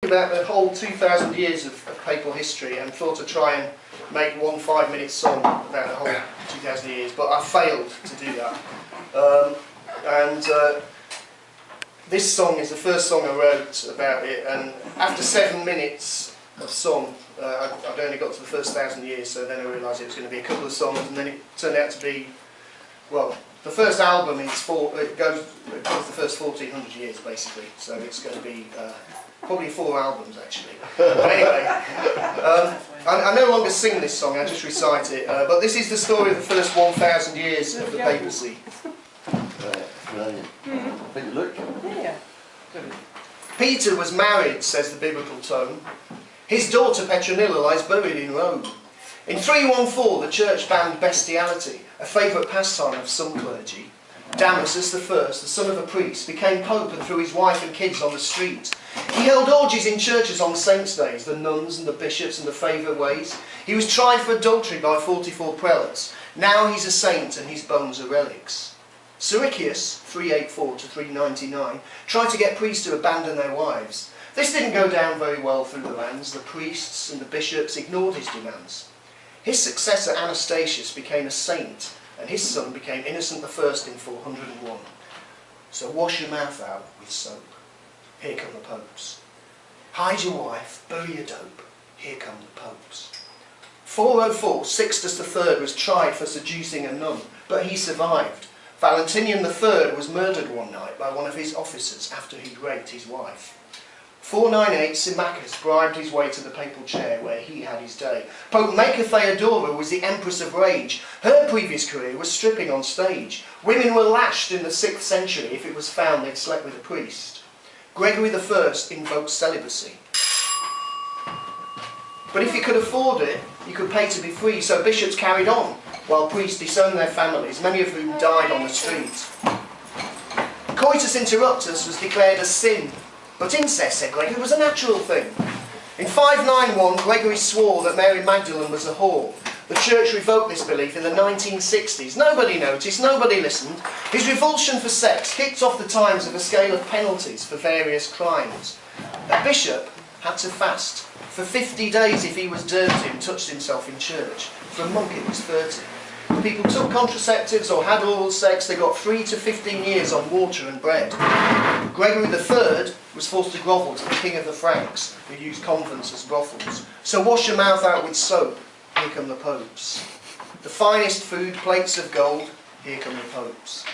About the whole 2,000 years of papal history and thought to try and make one 5-minute song about the whole 2,000 years, but I failed to do that. This song is the first song I wrote about it, and after 7 minutes of song, I'd only got to the first 1,000 years, so then I realised it was going to be a couple of songs, and then it turned out to be, well, the first album is it goes the first 1,400 years basically, so it's going to be probably 4 albums actually. But anyway, I no longer sing this song, I just recite it, but this is the story of the first 1,000 years of the papacy. Brilliant. Look. Yeah. Peter was married, says the biblical tone. His daughter Petronilla lies buried in Rome. In 314 the church banned bestiality, a favourite pastime of some clergy. Damasus I, the son of a priest, became pope and threw his wife and kids on the street. He held orgies in churches on saints' days, the nuns and the bishops and the favourite ways. He was tried for adultery by 44 prelates. Now he's a saint and his bones are relics. Siricius, 384 to 399, tried to get priests to abandon their wives. This didn't go down very well through the lands. The priests and the bishops ignored his demands. His successor Anastasius became a saint, and his son became Innocent I in 401. So wash your mouth out with soap. Here come the popes. Hide your wife, bury your dope. Here come the popes. 404, Sixtus III was tried for seducing a nun, but he survived. Valentinian III was murdered one night by one of his officers after he'd raped his wife. 498, Symmachus bribed his way to the papal chair where he had his day. Pope Maker Theodora was the Empress of Rage. Her previous career was stripping on stage. Women were lashed in the 6th century if it was found they'd slept with a priest. Gregory I invoked celibacy. But if you could afford it, you could pay to be free, so bishops carried on, while priests disowned their families, many of whom died on the street. Coitus interruptus was declared a sin, but incest, said Gregory, was a natural thing. In 591, Gregory swore that Mary Magdalene was a whore. The church revoked this belief in the 1960s. Nobody noticed, nobody listened. His revulsion for sex kicked off the Times of a scale of penalties for various crimes. A bishop had to fast for 50 days if he was dirty and touched himself in church. For a monk it was 30. If people took contraceptives or had oral sex, they got 3 to 15 years on water and bread. Gregory III was forced to grovel to the king of the Franks, who used convents as brothels. So wash your mouth out with soap, here come the popes. The finest food, plates of gold, here come the popes.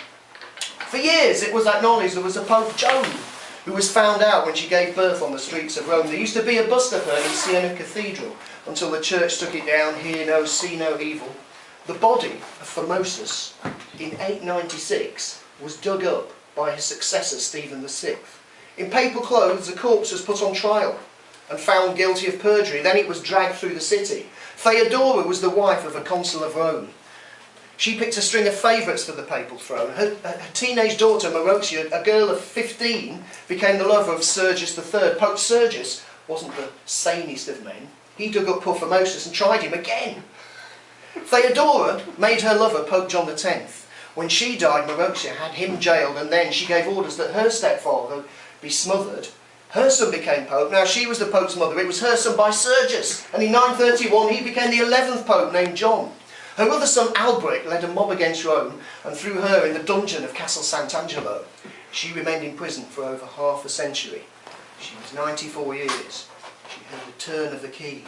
For years it was acknowledged there was a Pope Joan, who was found out when she gave birth on the streets of Rome. There used to be a bust of her in Siena Cathedral, until the church took it down, hear no, see no evil. The body of Formosus, in 896, was dug up by his successor Stephen VI. In papal clothes, the corpse was put on trial and found guilty of perjury. Then it was dragged through the city. Theodora was the wife of a consul of Rome. She picked a string of favourites for the papal throne. Her teenage daughter, Marozia, a girl of 15, became the lover of Sergius III. Pope Sergius wasn't the sanest of men. He dug up poor Formosus and tried him again. Theodora made her lover Pope John X. When she died, Marozia had him jailed, and then she gave orders that her stepfather be smothered. Her son became Pope. Now she was the Pope's mother. It was her son by Sergius. And in 931 he became the 11th Pope, named John. Her other son Albrecht led a mob against Rome and threw her in the dungeon of Castle Sant'Angelo. She remained in prison for over half a century. She was 94 years. She heard the turn of the key.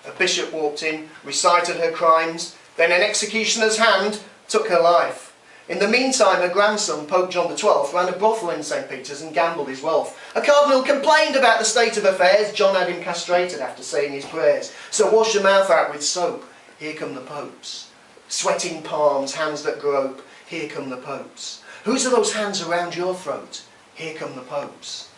A bishop walked in, recited her crimes, then an executioner's hand took her life. In the meantime, her grandson, Pope John XII, ran a brothel in St. Peter's and gambled his wealth. A cardinal complained about the state of affairs. John had him castrated after saying his prayers. So wash your mouth out with soap. Here come the popes. Sweating palms, hands that grope. Here come the popes. Whose are those hands around your throat? Here come the popes.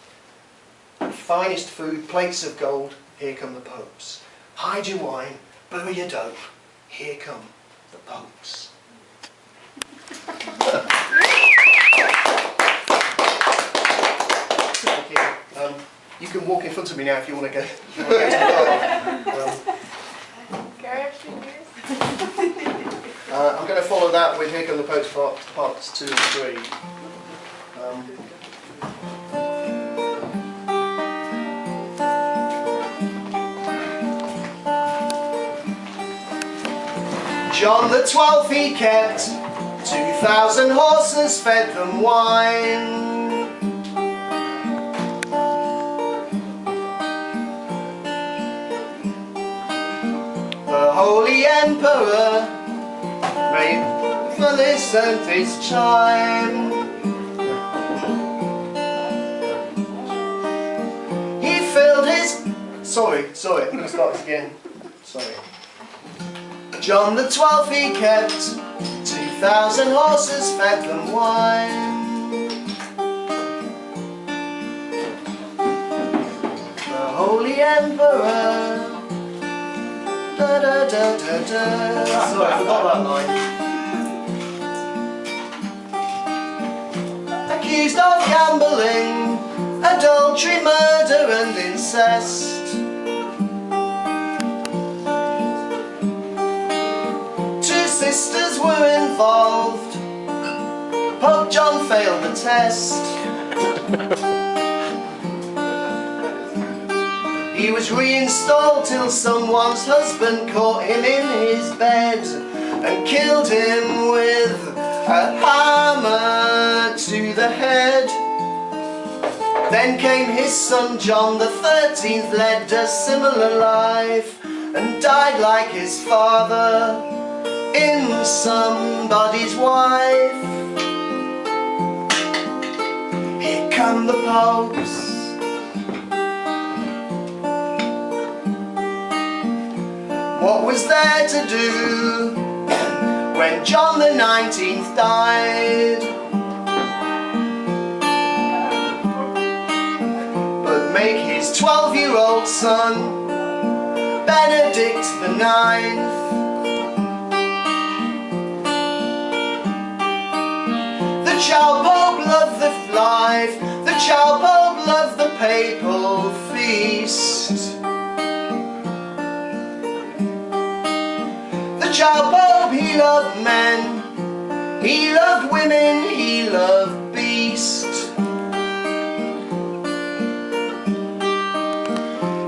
Finest food, plates of gold. Here come the popes. Hide your wine, bury your dope. Here come the popes. Thank you. You can walk in front of me now if you want to go. I'm going to follow that with Here Come the Popes parts 2 and 3. John the 12th he kept 2,000 horses, fed them wine. The Holy Emperor made for this and this chime. He filled his... Sorry, I'm going to start this again. Sorry. John the 12th he kept 2,000 horses, fed them wine. The Holy Emperor. Da da da da da. Sorry, I forgot that line. Accused of gambling, adultery, murder and incest. Two sisters were involved. Pope John failed the test. He was reinstalled till someone's husband caught him in his bed and killed him with a hammer to the head. Then came his son John the 13th, led a similar life and died like his father in somebody's wife. Here come the popes. What was there to do when John the 19th died? But make his 12-year-old son Benedict the 9th. The Child Pope loved the life, the Child Pope loved the papal feast. The Child Pope, he loved men, he loved women, he loved beast.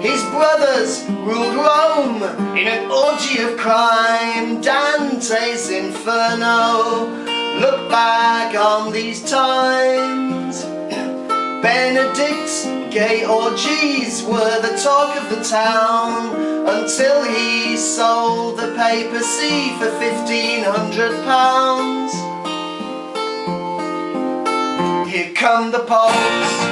His brothers ruled Rome in an orgy of crime, Dante's Inferno. Look back on these times. Benedict's gay orgies were the talk of the town until he sold the papacy for £1,500. Here come the popes.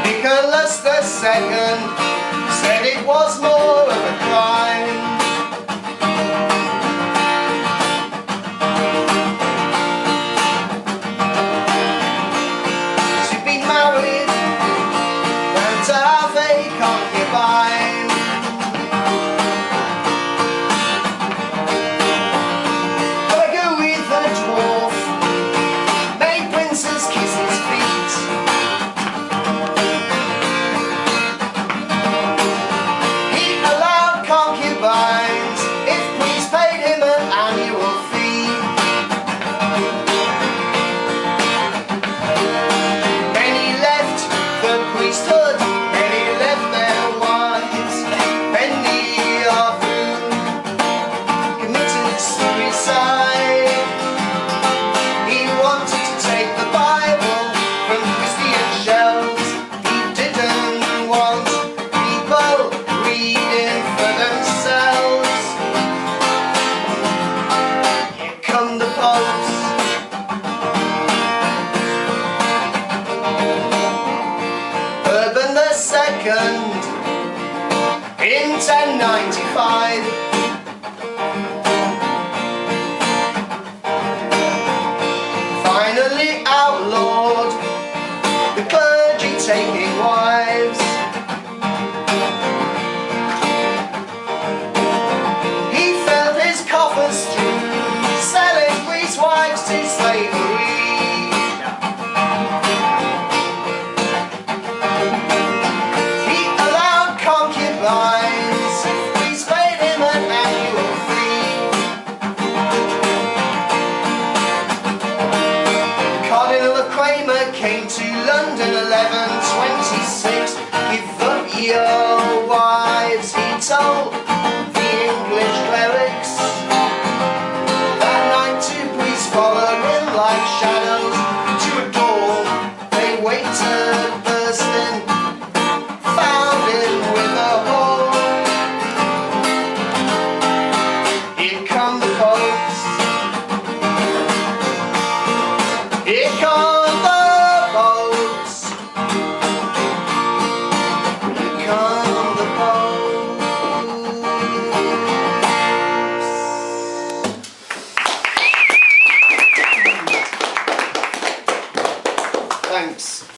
Nicholas II said it was more of a crime. To be married and to have a concubine. Songwriter came to London 11:26. Give up your wives, he told